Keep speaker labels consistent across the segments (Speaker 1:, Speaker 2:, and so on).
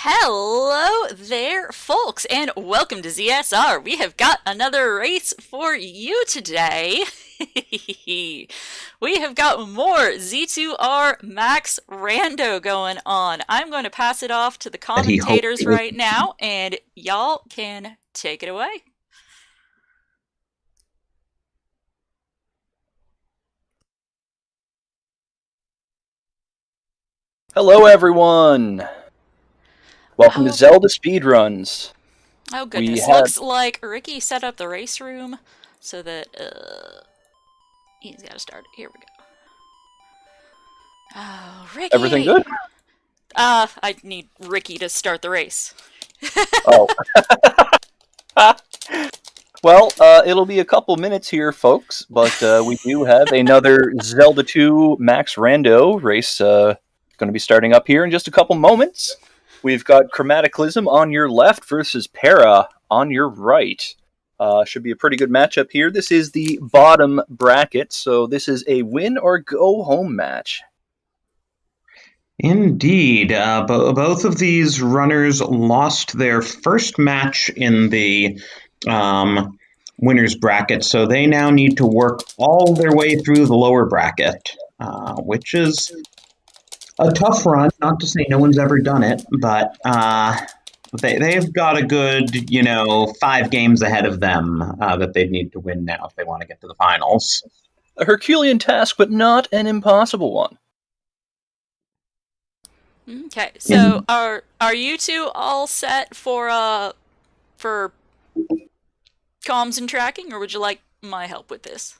Speaker 1: Hello there, folks, and welcome to ZSR. We have got another race for you today. We have got more Z2R Max Rando going on. I'm going to pass it off to the commentators right now, and y'all can take it away.
Speaker 2: Hello, everyone. Welcome to ZeldaSpeedRuns.
Speaker 1: Oh goodness, looks like Ricky set up the race room so that, he's gotta start it. Here we go. Oh, Ricky!
Speaker 2: Everything good?
Speaker 1: I need Ricky to start the race.
Speaker 2: Oh. Well, it'll be a couple minutes here, folks, but we do have another Zelda 2 Max Rando race going to be starting up here in just a couple moments. We've got Chromataclysm on your left versus Para on your right. Should be a pretty good matchup here. This is the bottom bracket, so this is a win or go home match.
Speaker 3: Indeed. Both of these runners lost their first match in the winner's bracket, so they now need to work all their way through the lower bracket, which is a tough run. Not to say no one's ever done it, but they've got a good, 5 games ahead of them that they'd need to win now if they want to get to the finals.
Speaker 2: A Herculean task, but not an impossible one.
Speaker 1: Okay, so are you two all set for comms and tracking, or would you like my help with this?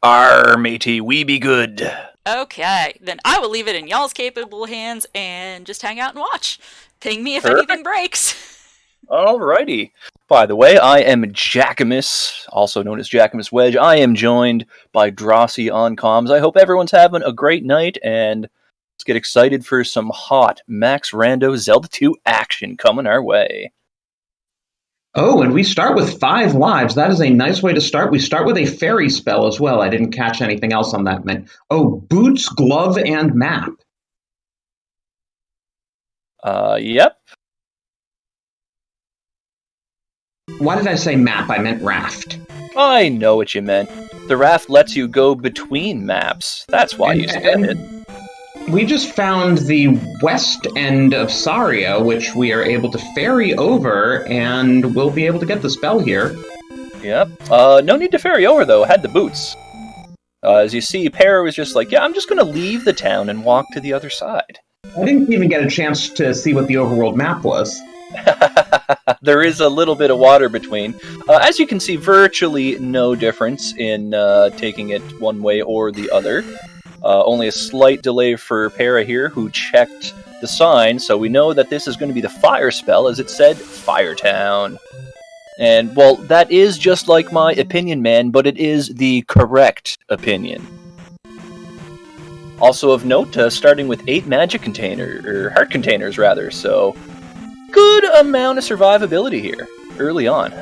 Speaker 2: Arr, matey, we be good.
Speaker 1: Okay, then I will leave it in y'all's capable hands and just hang out and watch. Ping me if anything breaks.
Speaker 2: Alrighty. By the way, I am Jackamus, also known as Jackamus Wedge. I am joined by Drossi on comms. I hope everyone's having a great night, and let's get excited for some hot Max Rando Zelda 2 action coming our way.
Speaker 3: Oh, and we start with 5 lives. That is a nice way to start. We start with a fairy spell as well. I didn't catch anything else on that. Oh, boots, glove, and map.
Speaker 2: Yep.
Speaker 3: Why did I say map? I meant raft.
Speaker 2: I know what you meant. The raft lets you go between maps. That's why you said it.
Speaker 3: We just found the west end of Saria, which we are able to ferry over, and we'll be able to get the spell here.
Speaker 2: Yep. No need to ferry over, though. Had the boots. As you see, Para was just like, yeah, I'm just going to leave the town and walk to the other side.
Speaker 3: I didn't even get a chance to see what the overworld map was.
Speaker 2: There is a little bit of water between. As you can see, virtually no difference in taking it one way or the other. Only a slight delay for Para here, who checked the sign, so we know that this is going to be the fire spell, as it said, Firetown. And, well, that is just like my opinion, man, but it is the correct opinion. Also of note, starting with 8 magic containers, or heart containers, rather, so good amount of survivability here, early on.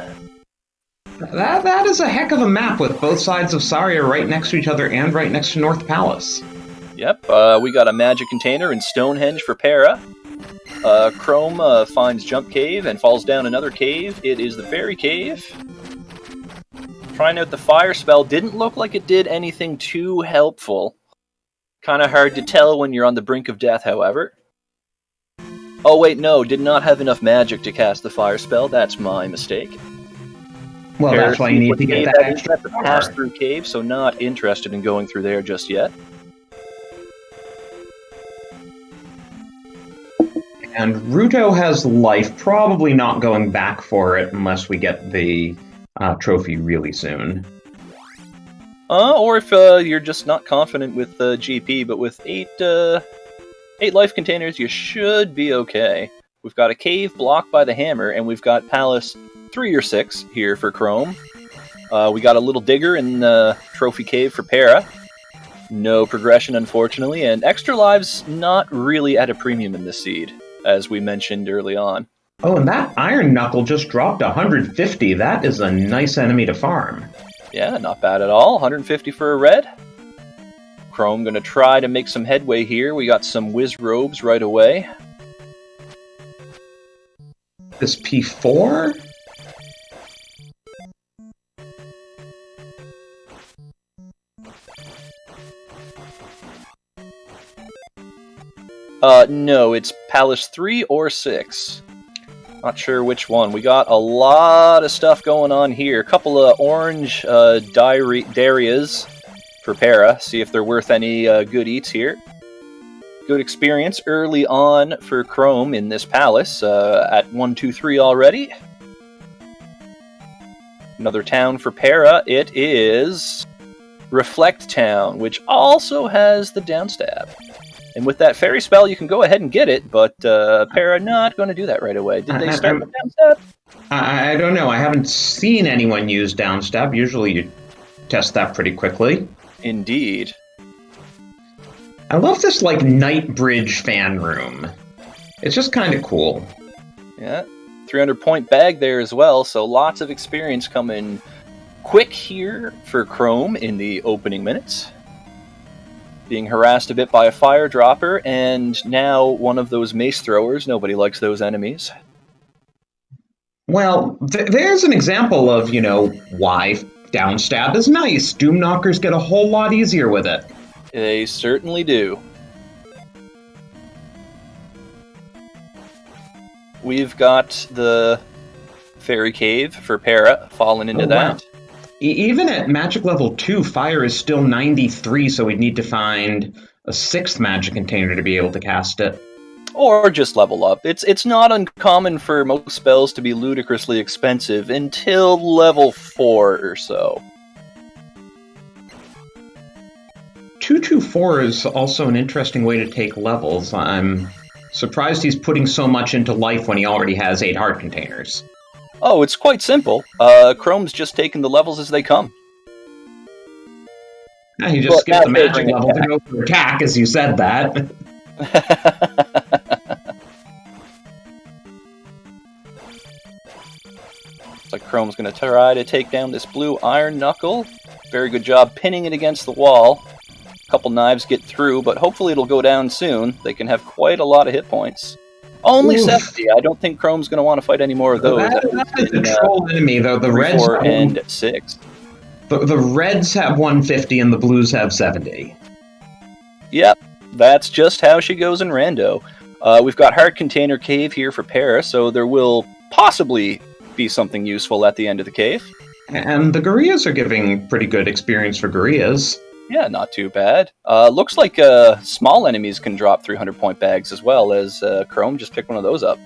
Speaker 3: That is a heck of a map with both sides of Saria right next to each other and right next to North Palace.
Speaker 2: Yep, we got a magic container and Stonehenge for Para. Chrome finds Jump Cave and falls down another cave. It is the Fairy Cave. Trying out the fire spell didn't look like it did anything too helpful. Kind of hard to tell when you're on the brink of death, however. Oh wait, no, did not have enough magic to cast the fire spell. That's my mistake.
Speaker 3: Well, that's why you need to get that extra
Speaker 2: pass-through cave, so not interested in going through there just yet.
Speaker 3: And Ruto has life, probably not going back for it unless we get the trophy really soon.
Speaker 2: Or if you're just not confident with GP, but with 8 life containers, you should be okay. We've got a cave blocked by the hammer, and we've got Palace 3 or 6 here for Chrome. We got a little digger in the trophy cave for Para. No progression, unfortunately, and extra lives not really at a premium in this seed, as we mentioned early on.
Speaker 3: Oh, and that Iron Knuckle just dropped 150. That is a nice enemy to farm.
Speaker 2: Yeah, not bad at all. 150 for a red. Chrome going to try to make some headway here. We got some whiz robes right away.
Speaker 3: this P4?
Speaker 2: No, it's Palace 3 or 6. Not sure which one. We got a lot of stuff going on here. A couple of orange Darias for Para. See if they're worth any good eats here. Good experience early on for Chrome in this palace at 1, 2, 3 already. Another town for Para. It is Reflect Town, which also has the downstab. And with that fairy spell, you can go ahead and get it, but Para not going to do that right away. Did they start with downstab?
Speaker 3: I don't know. I haven't seen anyone use downstab. Usually you test that pretty quickly.
Speaker 2: Indeed.
Speaker 3: I love this, like, night bridge fan room. It's just kind of cool.
Speaker 2: Yeah, 300-point bag there as well, so lots of experience coming quick here for Chrome in the opening minutes. Being harassed a bit by a fire dropper, and now one of those mace throwers. Nobody likes those enemies.
Speaker 3: Well, there's an example of, why downstab is nice. Doom knockers get a whole lot easier with it.
Speaker 2: They certainly do. We've got the Fairy Cave for Para, falling into that. Wow.
Speaker 3: Even at magic level 2, fire is still 93, so we'd need to find a 6th magic container to be able to cast it.
Speaker 2: Or just level up. It's not uncommon for most spells to be ludicrously expensive until level 4 or so.
Speaker 3: 224 is also an interesting way to take levels. I'm surprised he's putting so much into life when he already has 8 heart containers.
Speaker 2: Oh, it's quite simple. Chrome's just taking the levels as they come.
Speaker 3: Yeah, he just skipped the magic level to go for attack, as you said that.
Speaker 2: Looks like Chrome's going to try to take down this blue iron knuckle. Very good job pinning it against the wall. A couple knives get through, but hopefully it'll go down soon. They can have quite a lot of hit points. Only 70. I don't think Chrome's going to want to fight any more of those.
Speaker 3: That's a troll enemy, though. The
Speaker 2: 3,
Speaker 3: Reds
Speaker 2: 4, and 6.
Speaker 3: The Reds have 150 and the Blues have 70.
Speaker 2: Yep, that's just how she goes in Rando. We've got Heart Container Cave here for Para, so there will possibly be something useful at the end of the cave.
Speaker 3: And the Gorillas are giving pretty good experience for Gorillas.
Speaker 2: Yeah, not too bad. Looks like small enemies can drop 300-point bags as well, as Chrome just picked one of those up.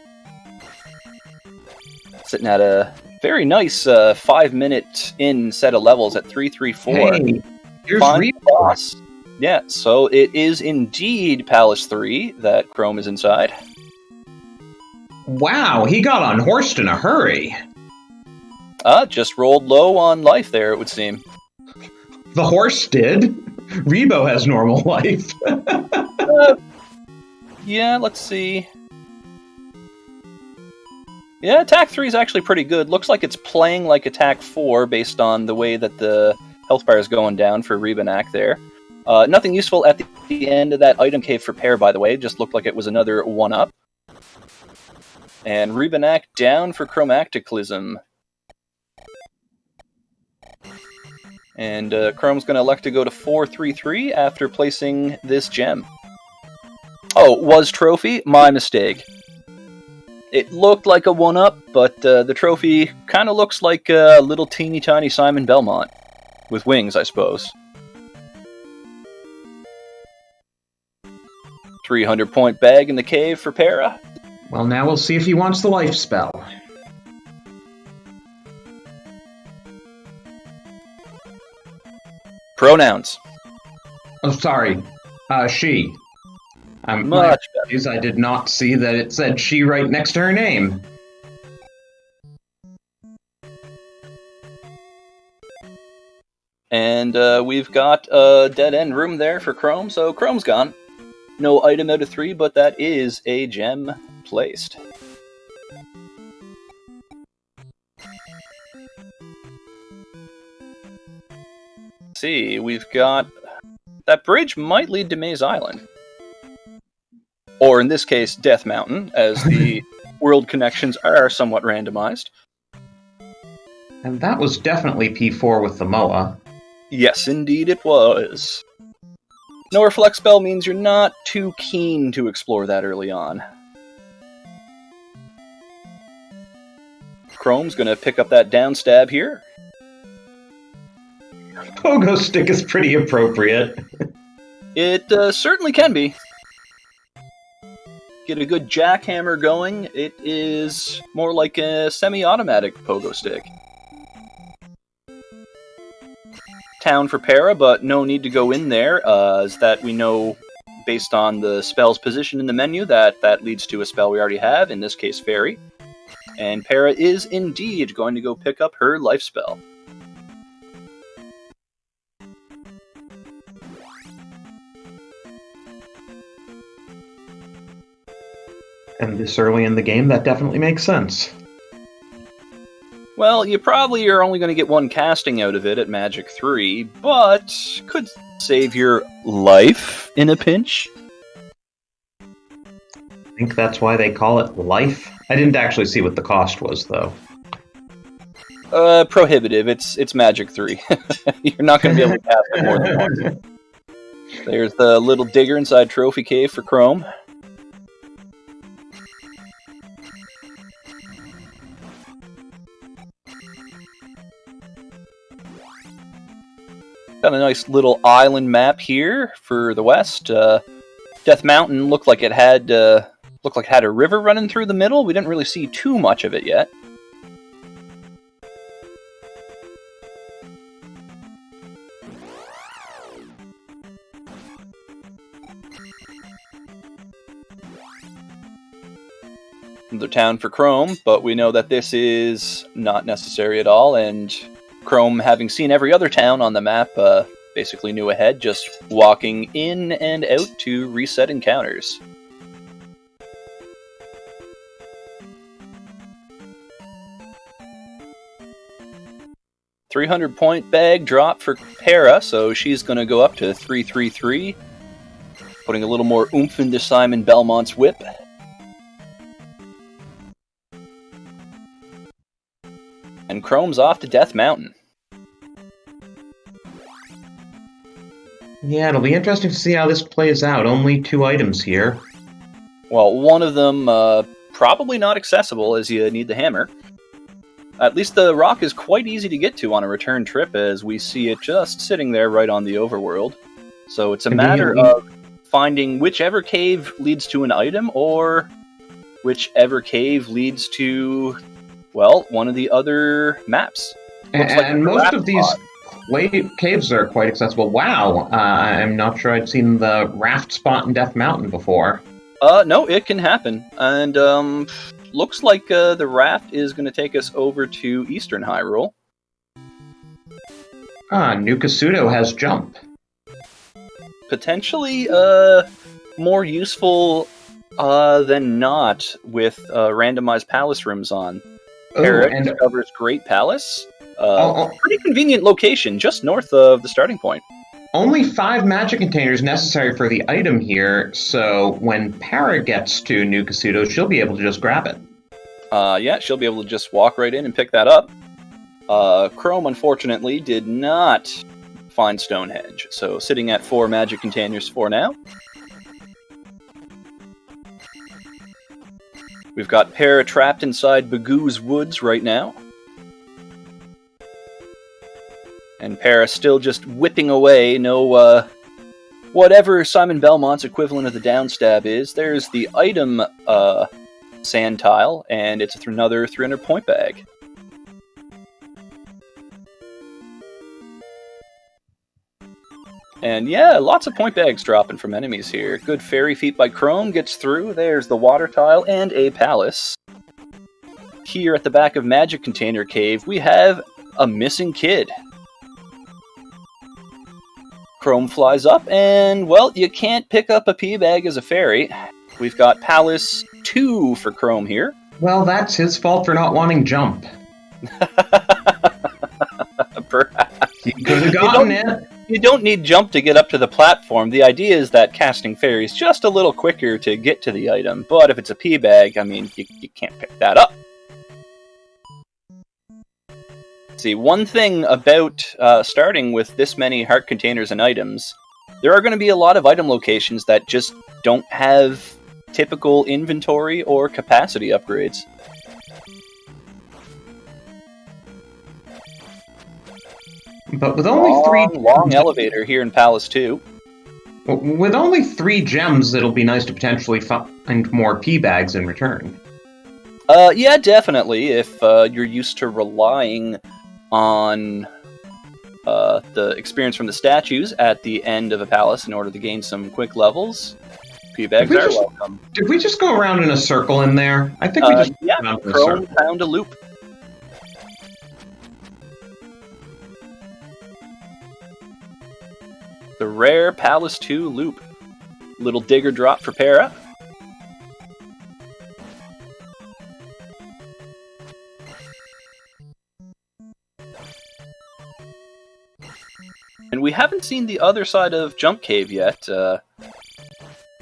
Speaker 2: Sitting at a very nice 5-minute in set of levels at 334.
Speaker 3: Hey, here's Reboss.
Speaker 2: Yeah, so it is indeed Palace 3 that Chrome is inside.
Speaker 3: Wow, he got unhorsed in a hurry.
Speaker 2: Just rolled low on life there, it would seem.
Speaker 3: The horse did. Rebo has normal life.
Speaker 2: Yeah, let's see. Yeah, attack 3 is actually pretty good. Looks like it's playing like attack 4 based on the way that the health bar is going down for Rebanak there. Nothing useful at the end of that item cave for Pear, by the way. Just looked like it was another 1-up. And Rebanak down for chromataclysm. And Chrome's going to elect to go to 433 after placing this gem. Oh, was trophy? My mistake. It looked like a 1-up, but the trophy kind of looks like a little teeny tiny Simon Belmont. With wings, I suppose. 300-point bag in the cave for Para.
Speaker 3: Well, now we'll see if he wants the life spell.
Speaker 2: Pronouns.
Speaker 3: Oh, sorry. She.
Speaker 2: Much better.
Speaker 3: I did not see that it said she right next to her name.
Speaker 2: And we've got a dead-end room there for Chrome, so Chrome's gone. No item out of 3, but that is a gem placed. See, we've got... That bridge might lead to Maze Island. Or in this case, Death Mountain, as the world connections are somewhat randomized.
Speaker 3: And that was definitely P4 with the MOA.
Speaker 2: Yes, indeed it was. No reflect spell means you're not too keen to explore that early on. Chrome's gonna pick up that down stab here.
Speaker 3: Pogo stick is pretty appropriate.
Speaker 2: It certainly can be. Get a good jackhammer going, it is more like a semi-automatic pogo stick. Town for Para, but no need to go in there, as that we know, based on the spell's position in the menu, that leads to a spell we already have, in this case Fairy. And Para is indeed going to go pick up her life spell.
Speaker 3: And this early in the game, that definitely makes sense.
Speaker 2: Well, you probably are only going to get one casting out of it at Magic 3, but could save your life in a pinch.
Speaker 3: I think that's why they call it life. I didn't actually see what the cost was, though.
Speaker 2: Prohibitive. It's Magic 3. You're not going to be able to cast it more than once. There's the little digger inside Trophy Cave for Chrome. Got a nice little island map here for the west. Death Mountain looked like it had a river running through the middle. We didn't really see too much of it yet. Another town for Chrome, but we know that this is not necessary at all, and Chrome, having seen every other town on the map, basically knew ahead, just walking in and out to reset encounters. $300-point bag drop for Para, so she's going to go up to 333, putting a little more oomph into Simon Belmont's whip. And Chrome's off to Death Mountain.
Speaker 3: Yeah, it'll be interesting to see how this plays out. Only 2 items here.
Speaker 2: Well, one of them probably not accessible, as you need the hammer. At least the rock is quite easy to get to on a return trip, as we see it just sitting there right on the overworld. So it's a matter of finding whichever cave leads to an item, or whichever cave leads to, well, one of the other maps.
Speaker 3: And most of these caves are quite accessible. Wow, I'm not sure I'd seen the raft spot in Death Mountain before.
Speaker 2: No, it can happen. And looks like the raft is going to take us over to Eastern Hyrule.
Speaker 3: Nukasudo has jump.
Speaker 2: Potentially more useful than not with randomized palace rooms on. Para discovers Great Palace. Pretty convenient location, just north of the starting point.
Speaker 3: Only 5 magic containers necessary for the item here, so when Para gets to Nukasudo, she'll be able to just grab it.
Speaker 2: Yeah, she'll be able to just walk right in and pick that up. Chrome, unfortunately, did not find Stonehenge, so sitting at 4 magic containers for now. We've got Para trapped inside Bagoo's woods right now. And Para still just whipping away, whatever Simon Belmont's equivalent of the downstab is. There's the item sand tile, and it's another 300-point bag. And yeah, lots of point bags dropping from enemies here. Good fairy feat by Chrome gets through. There's the water tile and a palace. Here at the back of Magic Container Cave, we have a missing kid. Chrome flies up, and, well, you can't pick up a pea bag as a fairy. We've got Palace 2 for Chrome here.
Speaker 3: Well, that's his fault for not wanting jump.
Speaker 2: Perhaps.
Speaker 3: He could have gotten it.
Speaker 2: You don't need jump to get up to the platform. The idea is that casting fairy is just a little quicker to get to the item, but if it's a pea bag, I mean, you can't pick that up. See, one thing about starting with this many heart containers and items, there are going to be a lot of item locations that just don't have typical inventory or capacity upgrades.
Speaker 3: But with only
Speaker 2: long elevator here in Palace 2.
Speaker 3: With only 3 gems, it'll be nice to potentially find more pea bags in return.
Speaker 2: Yeah, definitely. If you're used to relying on the experience from the statues at the end of a palace in order to gain some quick levels, pea bags are welcome.
Speaker 3: Did we just go around in a circle in there? I think we just
Speaker 2: yeah, Chrome found a loop. The rare Palace 2 loop. Little digger drop for Para. And we haven't seen the other side of Jump Cave yet.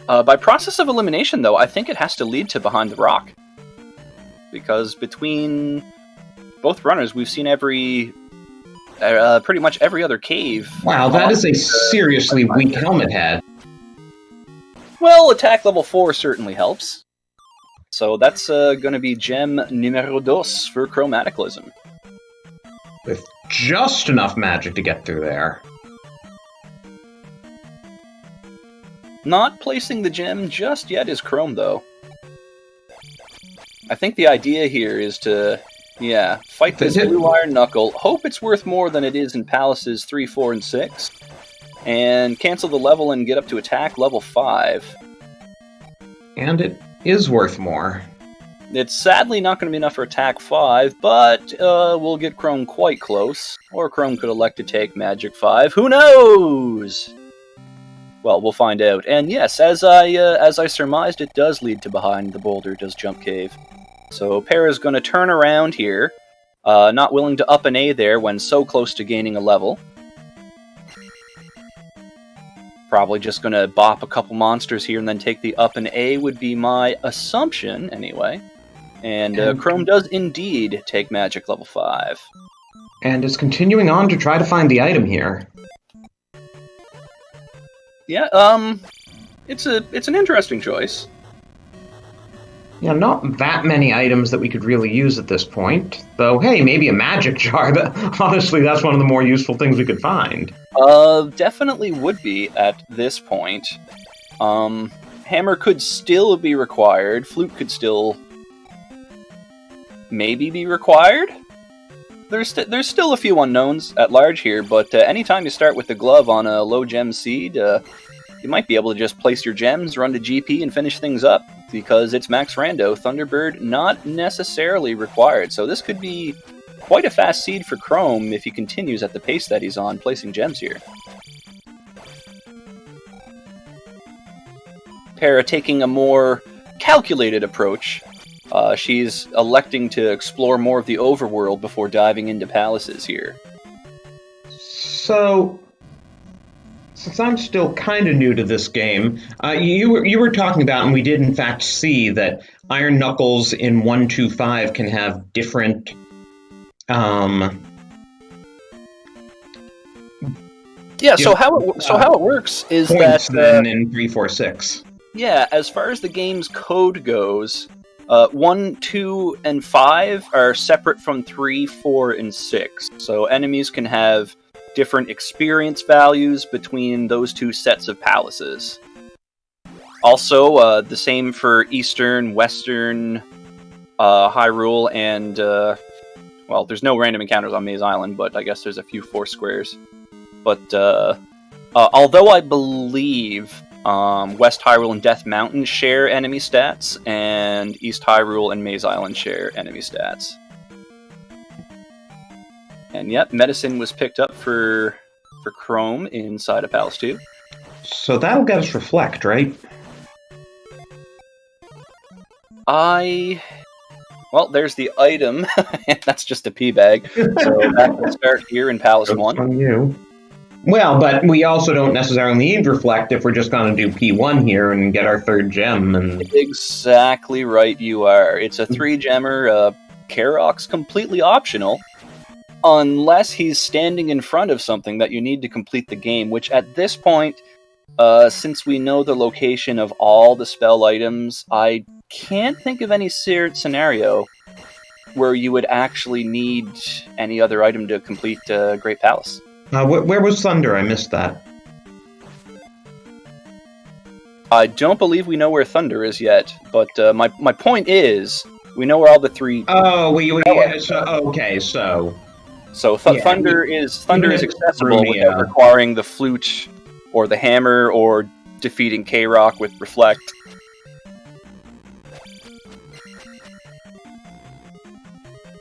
Speaker 2: By process of elimination, though, I think it has to lead to Behind the Rock. Because between both runners, we've seen pretty much every other cave.
Speaker 3: Wow, that is a seriously weak helmet head.
Speaker 2: Well, attack level 4 certainly helps. So that's going to be gem numero dos for chromataclysm.
Speaker 3: With just enough magic to get through there.
Speaker 2: Not placing the gem just yet is Chrome, though. I think the idea here is to, fight this blue iron knuckle, hope it's worth more than it is in Palaces 3, 4, and 6, and cancel the level and get up to attack level 5.
Speaker 3: And it is worth more.
Speaker 2: It's sadly not going to be enough for attack 5, but we'll get Chrome quite close, or Chrome could elect to take Magic 5. Who knows? Well, we'll find out. And yes, as I surmised, it does lead to Behind the Boulder, does Jump Cave. So Para's going to turn around here, not willing to up an A there when so close to gaining a level. Probably just going to bop a couple monsters here and then take the up an A would be my assumption, anyway. And Chrome does indeed take Magic level 5.
Speaker 3: And is continuing on to try to find the item here.
Speaker 2: Yeah, it's an interesting choice.
Speaker 3: Yeah, not that many items that we could really use at this point. Though, hey, maybe a magic jar. But honestly, that's one of the more useful things we could find.
Speaker 2: Definitely would be at this point. Hammer could still be required. Flute could still maybe be required. There's still a few unknowns at large here, but anytime you start with the glove on a low gem seed, you might be able to just place your gems, run to GP, and finish things up, because it's Max Rando, Thunderbird not necessarily required. So this could be quite a fast seed for Chrome if he continues at the pace that he's on, placing gems here. Para taking a more calculated approach. She's electing to explore more of the overworld before diving into palaces here.
Speaker 3: So, since I'm still kind of new to this game, you were talking about, and we did in fact see, that Iron Knuckles in 125 can have different
Speaker 2: Yeah, so how it works is
Speaker 3: points
Speaker 2: that
Speaker 3: than in 346.
Speaker 2: Yeah, as far as the game's code goes, 1, 2, and 5 are separate from 3, 4, and 6. So enemies can have different experience values between those two sets of palaces. Also, the same for Eastern, Western, Hyrule, and, well, there's no random encounters on Maze Island, but I guess there's a few 4 squares. But, although I believe West Hyrule and Death Mountain share enemy stats, and East Hyrule and Maze Island share enemy stats. And yep, Medicine was picked up for Chrome inside of Palace 2.
Speaker 3: So that'll get us Reflect, right?
Speaker 2: Well, there's the item. That's just a pea bag. So that will start here in Palace 1.
Speaker 3: On you. Well, but we also don't necessarily need Reflect if we're just going to do P1 here and get our third gem. And
Speaker 2: Exactly right you are. It's a 3-gemmer. Karok's completely optional, unless he's standing in front of something that you need to complete the game, which at this point, since we know the location of all the spell items, I can't think of any scenario where you would actually need any other item to complete Great Palace.
Speaker 3: Where was Thunder? I missed that.
Speaker 2: I don't believe we know where Thunder is yet, but my point is, we know where all the three...
Speaker 3: Oh, okay, so...
Speaker 2: So Thunder is accessible without requiring the flute or the hammer or defeating K-Rock with Reflect.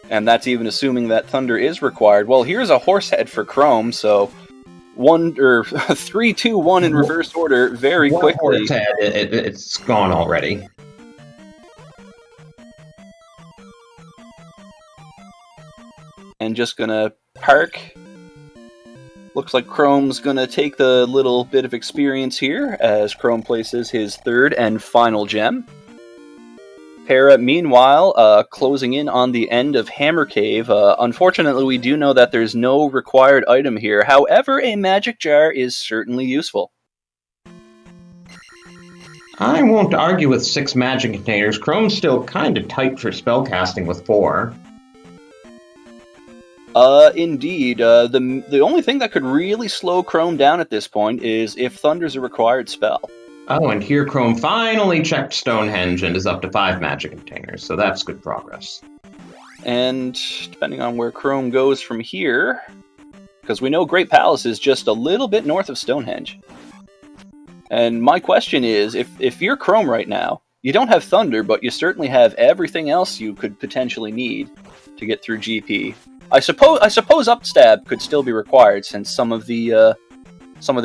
Speaker 2: And that's even assuming that Thunder is required. Well, here's a horse head for Chrome, so 3, 2, 1 in reverse order very quickly.
Speaker 3: Horse head, it's gone already.
Speaker 2: And just gonna park. Looks like Chrome's gonna take the little bit of experience here as Chrome places his third and final gem. Para, meanwhile, closing in on the end of Hammer Cave. Unfortunately, we do know that there's no required item here. However, a magic jar is certainly useful.
Speaker 3: I won't argue with 6 magic containers. Chrome's still kind of tight for spellcasting with 4.
Speaker 2: Indeed. The only thing that could really slow Chrome down at this point is if Thunder's a required spell.
Speaker 3: Oh, and here Chrome finally checked Stonehenge and is up to 5 magic containers, so that's good progress.
Speaker 2: And depending on where Chrome goes from here, because we know Great Palace is just a little bit north of Stonehenge. And my question is, if you're Chrome right now, you don't have Thunder, but you certainly have everything else you could potentially need to get through GP. I suppose Upstab could still be required, since some of the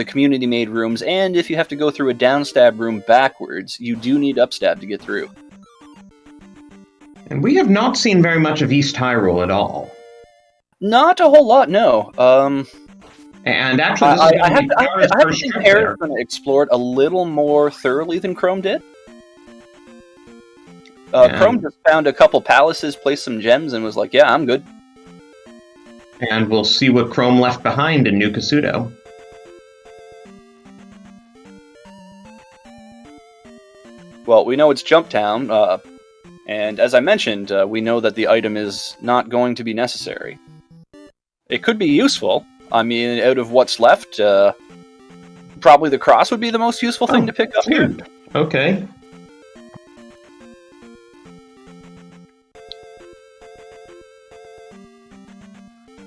Speaker 2: community-made rooms, and if you have to go through a downstab room backwards, you do need Upstab to get through.
Speaker 3: And we have not seen very much of East Hyrule at all.
Speaker 2: Not a whole lot, no.
Speaker 3: And actually,
Speaker 2: I have to think Para's going to explore it a little more thoroughly than Chrome did. Chrome just found a couple palaces, placed some gems, and was like, yeah, I'm good.
Speaker 3: And we'll see what Chrome left behind in New Kasuto.
Speaker 2: Well, we know it's Jump Town, and as I mentioned, we know that the item is not going to be necessary. It could be useful. I mean, out of what's left, probably the cross would be the most useful thing to pick up here.
Speaker 3: Okay.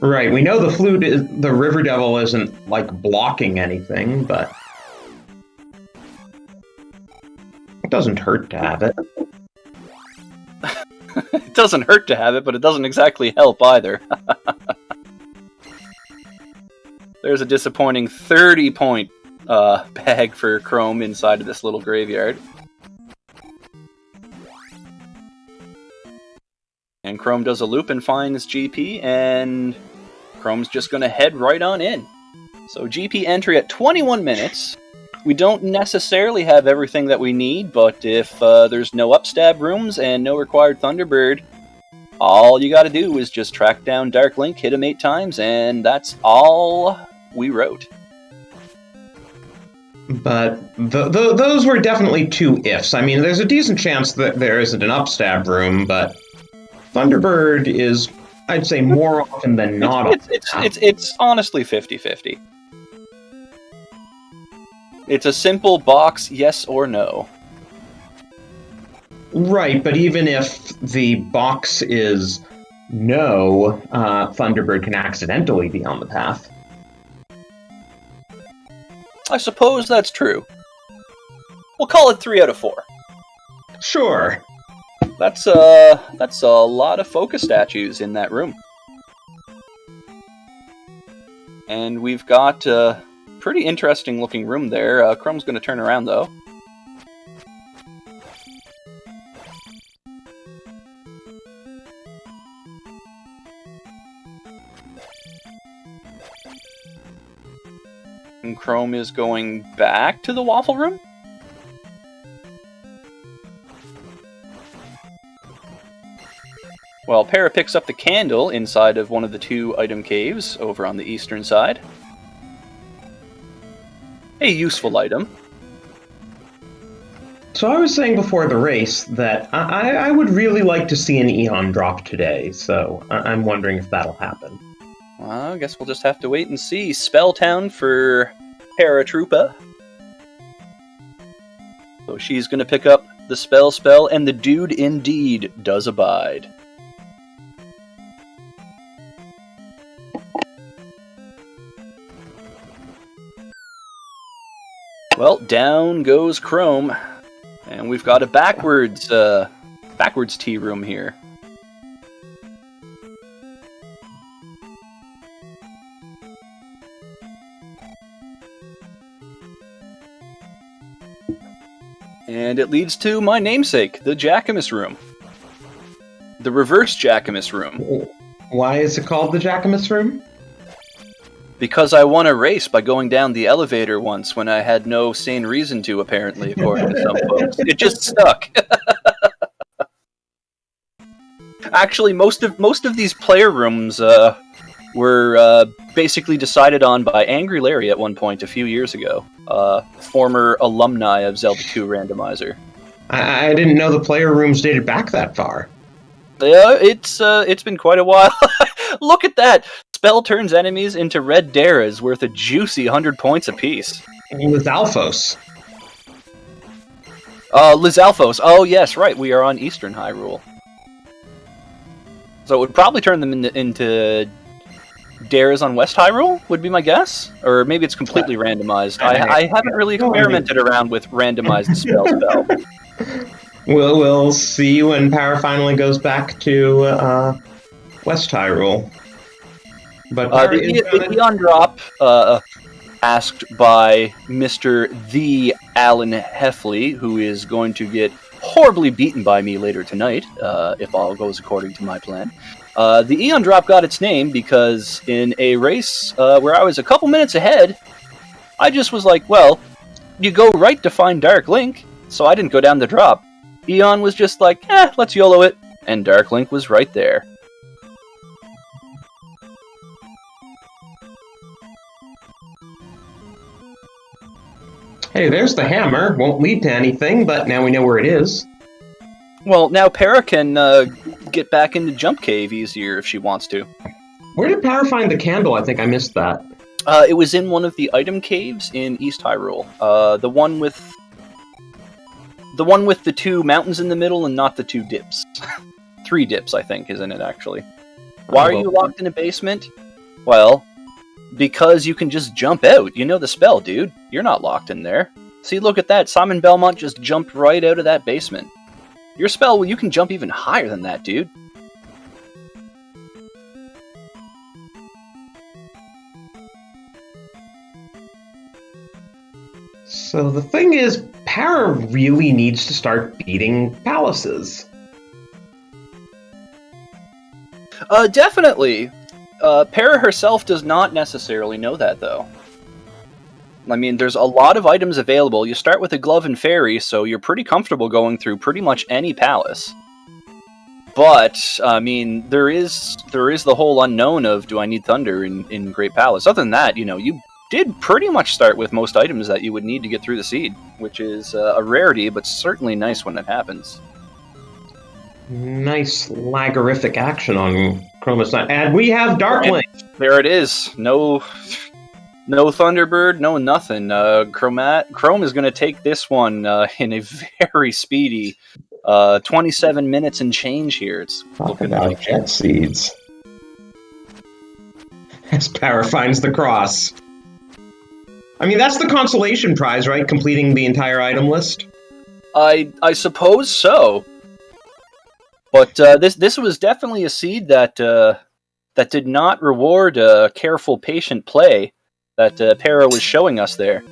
Speaker 3: Right, we know the flute the River Devil isn't, like, blocking anything, but it doesn't hurt to have it.
Speaker 2: It doesn't hurt to have it, but it doesn't exactly help either. There's a disappointing 30-point bag for Chrome inside of this little graveyard. And Chrome does a loop and finds GP, and Chrome's just going to head right on in. So GP entry at 21 minutes. We don't necessarily have everything that we need, but if there's no upstab rooms and no required Thunderbird, all you gotta do is just track down Dark Link, hit him 8 times, and that's all we wrote.
Speaker 3: But those were definitely 2 ifs. I mean, there's a decent chance that there isn't an upstab room, but Thunderbird is, I'd say, more often than not.
Speaker 2: It's honestly 50-50. It's a simple box, yes or no.
Speaker 3: Right, but even if the box is no, Thunderbird can accidentally be on the path.
Speaker 2: I suppose that's true. We'll call it 3 out of 4.
Speaker 3: Sure.
Speaker 2: That's a lot of focus statues in that room. And we've got a pretty interesting looking room there. Chrome's going to turn around though. And Chrome is going back to the waffle room? Well, Para picks up the candle inside of one of the 2 item caves over on the eastern side. A useful item.
Speaker 3: So I was saying before the race that I would really like to see an Eon drop today, so I'm wondering if that'll happen.
Speaker 2: Well, I guess we'll just have to wait and see. Spelltown for Paratroopa. So she's going to pick up the spell, and the dude indeed does abide. Well, down goes Chrome. And we've got a backwards tea room here. And it leads to my namesake, the Jackamus room. The reverse Jackamus room.
Speaker 3: Why is it called the Jackamus room?
Speaker 2: Because I won a race by going down the elevator once when I had no sane reason to, apparently, according to some folks. It just stuck. Actually, most of these player rooms were basically decided on by Angry Larry at one point a few years ago, former alumni of Zelda 2 Randomizer.
Speaker 3: I didn't know the player rooms dated back that far.
Speaker 2: Yeah, it's been quite a while. Look at that! Spell turns enemies into red Daras worth a juicy 100 points apiece.
Speaker 3: Lizalfos.
Speaker 2: Lizalfos. Oh, yes, right. We are on Eastern Hyrule. So it would probably turn them into Dares on West Hyrule, would be my guess? Or maybe it's completely randomized. I haven't really experimented around with randomized spell.
Speaker 3: We'll see when Power finally goes back to West Hyrule. But
Speaker 2: the Eon drop, asked by Mr. The Alan Heffley, who is going to get horribly beaten by me later tonight, if all goes according to my plan. The Eon drop got its name because in a race where I was a couple minutes ahead, I just was like, well, you go right to find Dark Link, so I didn't go down the drop. Eon was just like, let's YOLO it, and Dark Link was right there.
Speaker 3: Hey, there's the hammer. Won't lead to anything, but now we know where it is.
Speaker 2: Well, now Para can get back into Jump Cave easier if she wants to.
Speaker 3: Where did Para find the candle? I think I missed that.
Speaker 2: It was in one of the item caves in East Hyrule. The one with the 2 mountains in the middle and not the 2 dips. 3 dips, I think, is in it, actually. Why are you locked in a basement? Well, because you can just jump out. You know the spell, dude. You're not locked in there. See, look at that. Simon Belmont just jumped right out of that basement. Your spell, well, you can jump even higher than that, dude.
Speaker 3: So the thing is, Para really needs to start beating palaces.
Speaker 2: Definitely. Para herself does not necessarily know that, though. I mean, there's a lot of items available. You start with a glove and fairy, so you're pretty comfortable going through pretty much any palace. But, I mean, there is the whole unknown of, do I need thunder in Great Palace? Other than that, you know, you did pretty much start with most items that you would need to get through the seed, which is a rarity, but certainly nice when it happens.
Speaker 3: Nice lagorific action on Chroma's side. And we have Dark Link!
Speaker 2: There it is. No Thunderbird, no nothing. Chrome is going to take this one in a very speedy 27 minutes and change here. It's
Speaker 3: Talk about jet seeds. As Para finds the cross. I mean, that's the consolation prize, right? Completing the entire item list?
Speaker 2: I suppose so. But this was definitely a seed that did not reward careful, patient play that Para was showing us there.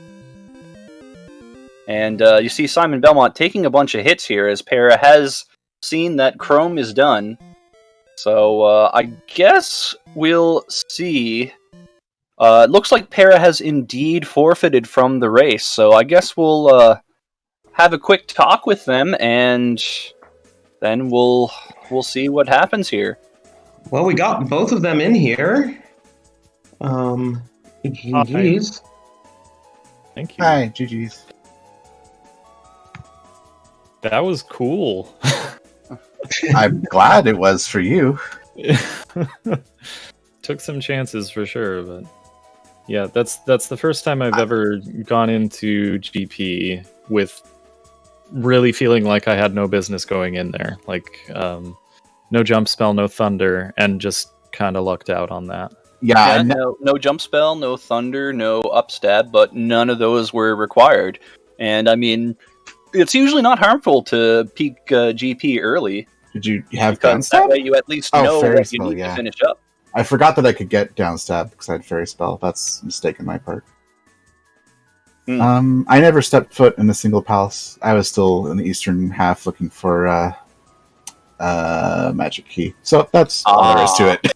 Speaker 2: And you see Simon Belmont taking a bunch of hits here as Para has seen that Chrome is done. So I guess we'll see It looks like Para has indeed forfeited from the race, so I guess we'll have a quick talk with them, and then we'll see what happens here.
Speaker 3: Well, we got both of them in here. GG's.
Speaker 4: Thank you.
Speaker 5: Hi, GG's.
Speaker 4: That was cool.
Speaker 5: I'm glad it was for you.
Speaker 4: Took some chances for sure, but yeah, that's the first time I've ever gone into GP with really feeling like I had no business going in there. Like, no jump spell, no thunder, and just kind of lucked out on that.
Speaker 5: Yeah,
Speaker 2: no jump spell, no thunder, no upstab, but none of those were required. And I mean, it's usually not harmful to peak GP early.
Speaker 5: Did you have
Speaker 2: because
Speaker 5: downstab?
Speaker 2: that way you at least know
Speaker 5: fairy
Speaker 2: what you
Speaker 5: spell,
Speaker 2: need
Speaker 5: yeah.
Speaker 2: to finish up.
Speaker 5: I forgot that I could get downstab because I had fairy spell. That's a mistake on my part. I never stepped foot in a single palace. I was still in the eastern half looking for magic key. So that's all there is to it.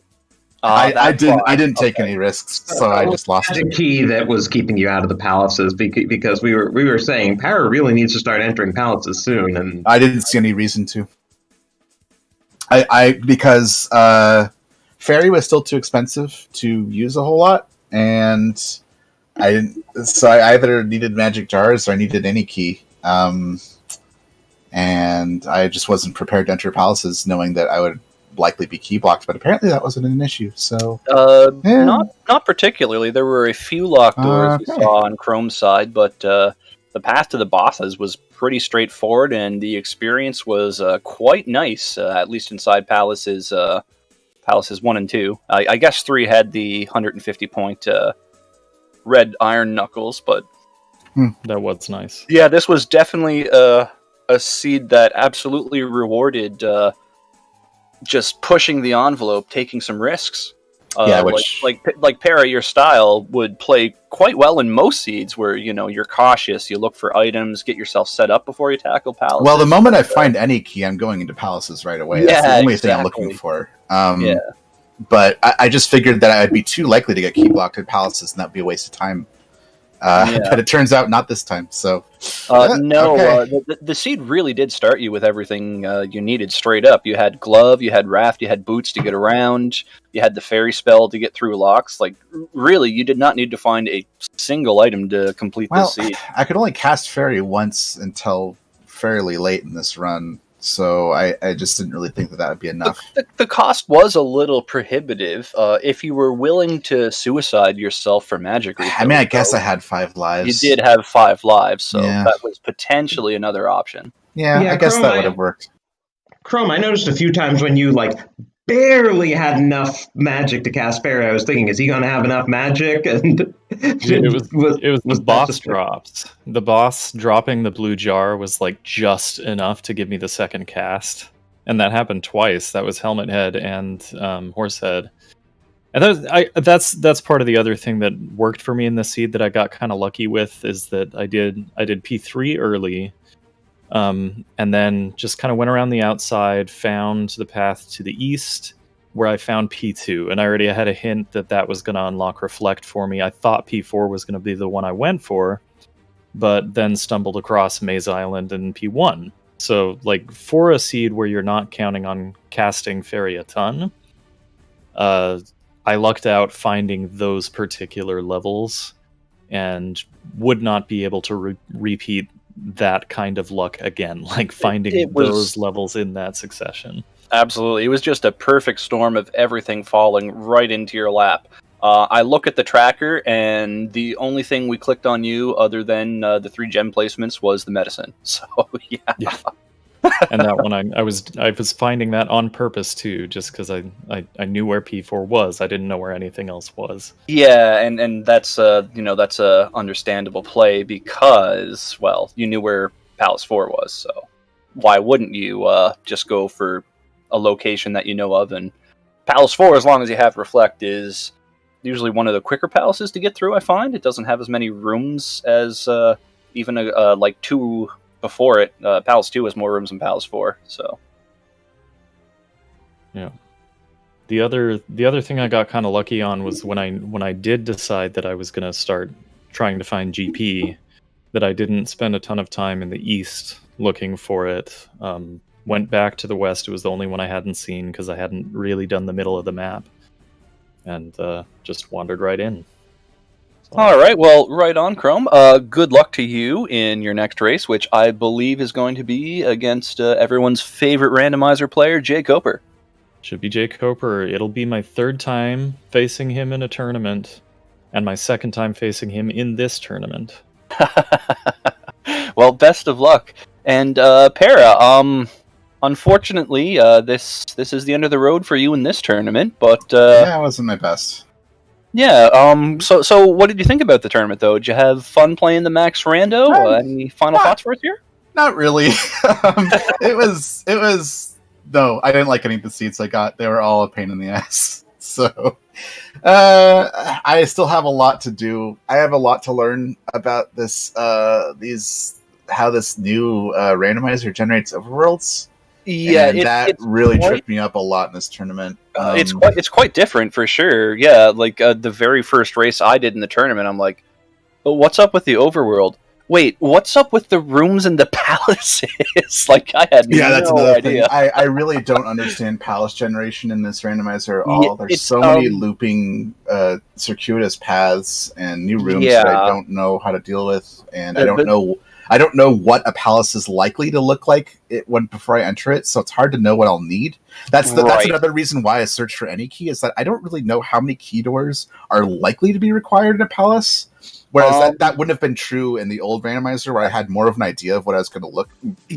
Speaker 5: I didn't take any risks, so I just lost
Speaker 3: The
Speaker 5: it.
Speaker 3: key that was keeping you out of the palaces because we were saying Para really needs to start entering palaces soon, and
Speaker 5: I didn't see any reason to. Because fairy was still too expensive to use a whole lot, and I didn't. So I either needed magic jars or I needed any key, and I just wasn't prepared to enter palaces, knowing that I would likely be key blocked. But apparently that wasn't an issue. So yeah.
Speaker 2: Not particularly. There were a few locked doors we saw on Chrome's side, but the path to the bosses was pretty straightforward, and the experience was quite nice. At least inside palaces 1 and 2. I guess 3 had the 150 point red iron knuckles, but
Speaker 4: That was nice.
Speaker 2: yeah, this was definitely a seed that absolutely rewarded just pushing the envelope, taking some risks. Like Para, your style would play quite well in most seeds where, you're cautious, you look for items, get yourself set up before you tackle palaces.
Speaker 5: Well, the moment I find any key, I'm going into palaces right away. That's the only thing I'm looking for. But I just figured that I'd be too likely to get key blocked in palaces, and that'd be a waste of time. But it turns out not this time. So
Speaker 2: the seed really did start you with everything you needed straight up. You had glove, you had raft, you had boots to get around, you had the fairy spell to get through locks. Like, really, you did not need to find a single item to complete this seed.
Speaker 5: I could only cast fairy once until fairly late in this run, so I just didn't really think that would be enough.
Speaker 2: The cost was a little prohibitive. If you were willing to suicide yourself for magic refill,
Speaker 5: I mean, I guess I had 5 lives.
Speaker 2: You did have 5 lives, so that was potentially another option.
Speaker 5: Yeah, I guess that would have worked.
Speaker 3: Chrome, I noticed a few times when you barely had enough magic to cast Fairy, I was thinking, is he going to have enough magic? And
Speaker 4: it was the boss drops. The boss dropping the blue jar was just enough to give me the second cast, and that happened twice. That was Helmet Head and Horsehead, and that's part of the other thing that worked for me in this seed that I got kind of lucky with is that I did P3 early. And then just kind of went around the outside, found the path to the east, where I found P2, and I already had a hint that was going to unlock Reflect for me. I thought P4 was going to be the one I went for, but then stumbled across Maze Island and P1. So, for a seed where you're not counting on casting Fairy a ton, I lucked out finding those particular levels, and would not be able to repeat that kind of luck again, finding those levels in that succession.
Speaker 2: Absolutely. It was just a perfect storm of everything falling right into your lap. I look at the tracker, and the only thing we clicked on you other than the 3 gem placements was the medicine. So, yeah.
Speaker 4: And that one, I was finding that on purpose too, just because I knew where P4 was. I didn't know where anything else was.
Speaker 2: Yeah, and that's that's a understandable play because, well, you knew where Palace 4 was, so why wouldn't you just go for a location that you know of? And Palace 4, as long as you have Reflect, is usually one of the quicker palaces to get through. I find it doesn't have as many rooms as even 2. Before it, Palace 2 has more rooms than Palace 4, so.
Speaker 4: Yeah. The other thing I got kind of lucky on was when I did decide that I was going to start trying to find GP, that I didn't spend a ton of time in the east looking for it. Went back to the west. It was the only one I hadn't seen because I hadn't really done the middle of the map, and just wandered right in. So.
Speaker 2: All right, well, right on, Chrome. Good luck to you in your next race, which I believe is going to be against everyone's favorite randomizer player, Jay Coper.
Speaker 4: Should be Jay Coper. It'll be my third time facing him in a tournament, and my second time facing him in this tournament.
Speaker 2: Well, best of luck. And Para, unfortunately, this is the end of the road for you in this tournament. But
Speaker 5: yeah, it wasn't my best.
Speaker 2: Yeah. So what did you think about the tournament, though? Did you have fun playing the Max Rando? Any final thoughts for us here?
Speaker 5: Not really. It was. No, I didn't like any of the seats I got. They were all a pain in the ass. So, I still have a lot to do. I have a lot to learn about this. How this new randomizer generates overworlds.
Speaker 2: Yeah,
Speaker 5: that really tripped me up a lot in this tournament.
Speaker 2: It's quite different for sure. Yeah, like the very first race I did in the tournament, I'm like, "But what's up with the overworld? Wait, what's up with the rooms and the palaces?" Like I had
Speaker 5: that's
Speaker 2: no
Speaker 5: another
Speaker 2: idea.
Speaker 5: thing. I really don't understand palace generation in this randomizer at all. There's so many looping, circuitous paths and new rooms that I don't know how to deal with, and I don't know what a palace is likely to look like before I enter it, so it's hard to know what I'll need. That's another reason why I search for any key, is that I don't really know how many key doors are likely to be required in a palace. Whereas that wouldn't have been true in the old randomizer, where I had more of an idea of what I was going to look.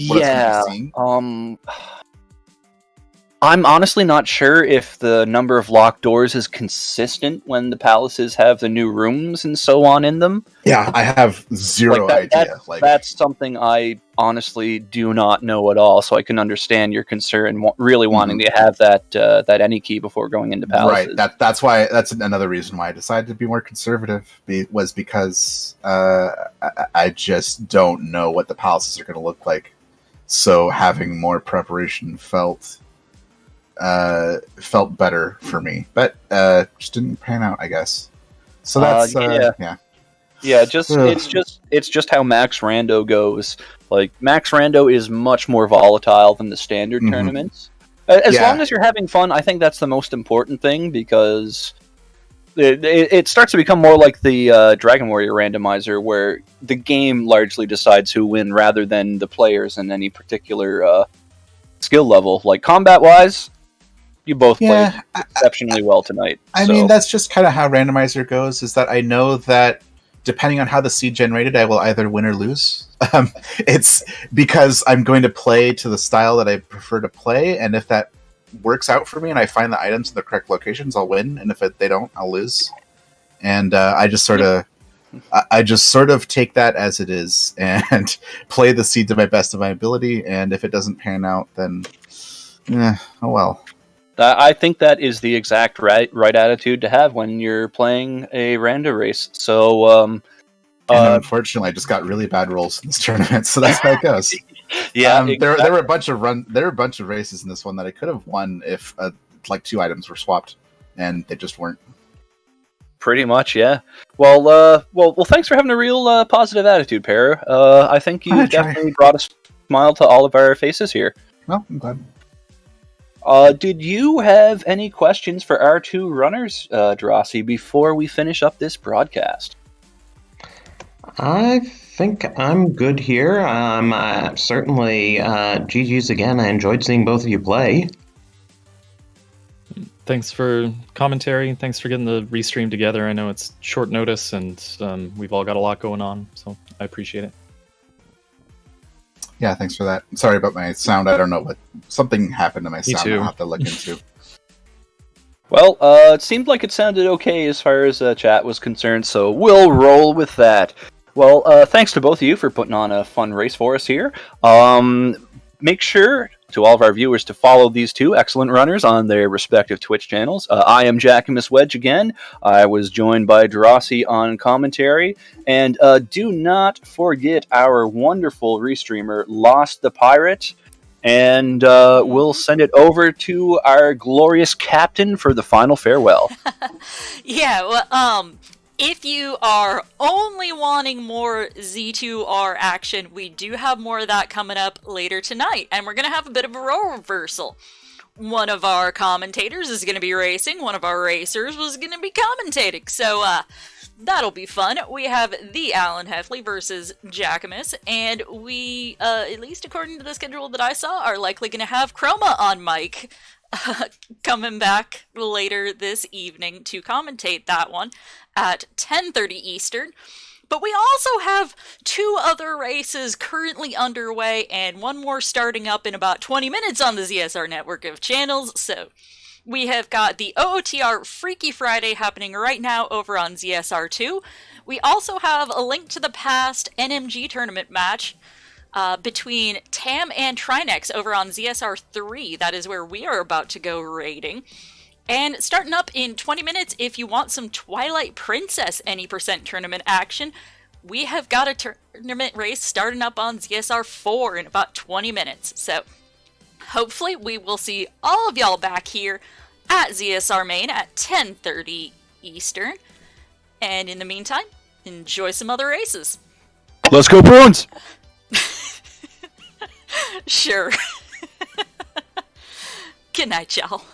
Speaker 5: What I was going to be seeing.
Speaker 2: I'm honestly not sure if the number of locked doors is consistent when the palaces have the new rooms and so on in them.
Speaker 5: Yeah, I have zero idea.
Speaker 2: That's something I honestly do not know at all, so I can understand your concern really wanting to have that any key before going into palaces.
Speaker 5: Right, that's another reason why I decided to be more conservative, was because I just don't know what the palaces are going to look like. So having more preparation felt better for me, but just didn't pan out, I guess. So that's
Speaker 2: it's just how Max Rando goes. Like Max Rando is much more volatile than the standard tournaments. As long as you're having fun, I think that's the most important thing, because it starts to become more like the Dragon Warrior randomizer, where the game largely decides who win rather than the players in any particular skill level. Like combat wise, you both played exceptionally well tonight.
Speaker 5: I mean, that's just kind of how randomizer goes, is that I know that depending on how the seed generated, I will either win or lose. It's because I'm going to play to the style that I prefer to play, and if that works out for me and I find the items in the correct locations, I'll win, and if they don't, I'll lose. And I just sort of take that as it is and play the seed to my best of my ability, and if it doesn't pan out, then oh well.
Speaker 2: I think that is the exact right attitude to have when you're playing a rando race. So,
Speaker 5: and unfortunately, I just got really bad rolls in this tournament, so that's how it goes.
Speaker 2: Exactly.
Speaker 5: There were a bunch of races in this one that I could have won if like 2 items were swapped, and they just weren't.
Speaker 2: Pretty much, yeah. Well, thanks for having a real positive attitude, Para. I think you definitely brought a smile to all of our faces here.
Speaker 5: Well, I'm glad.
Speaker 2: Did you have any questions for our 2 runners, Drossi, before we finish up this broadcast?
Speaker 3: I think I'm good here. Certainly, GG's again. I enjoyed seeing both of you play.
Speaker 4: Thanks for commentary. Thanks for getting the restream together. I know it's short notice, and we've all got a lot going on, so I appreciate it.
Speaker 5: Yeah, thanks for that. Sorry about my sound. I don't know something happened to my sound.
Speaker 4: Too.
Speaker 5: I'll have to look into.
Speaker 2: Well, it seemed like it sounded okay as far as chat was concerned, so we'll roll with that. Well, thanks to both of you for putting on a fun race for us here. Make sure to all of our viewers to follow these 2 excellent runners on their respective Twitch channels. I am Jack and Miss Wedge again. I was joined by Drossi on commentary. And do not forget our wonderful restreamer, Lost the Pirate. and we'll send it over to our glorious captain for the final farewell.
Speaker 1: Yeah, well, if you are only wanting more Z2R action, we do have more of that coming up later tonight, and we're going to have a bit of a role reversal. One of our commentators is going to be racing, one of our racers was going to be commentating, so that'll be fun. We have the Alan Heffley versus Jackamus, and we, at least according to the schedule that I saw, are likely going to have Chroma on mic coming back later this evening to commentate that one at 10:30 Eastern. But we also have 2 other races currently underway and one more starting up in about 20 minutes on the ZSR network of channels. So we have got the OOTR Freaky Friday happening right now over on ZSR2. We also have a Link to the Past NMG tournament match between Tam and Trinex over on ZSR3. That is where we are about to go raiding. And starting up in 20 minutes, if you want some Twilight Princess any % tournament action, we have got a tournament race starting up on ZSR4 in about 20 minutes. So hopefully we will see all of y'all back here at ZSR Main at 10:30 Eastern. And in the meantime, enjoy some other races.
Speaker 2: Let's go, Bruins!
Speaker 1: Sure. Good night, y'all.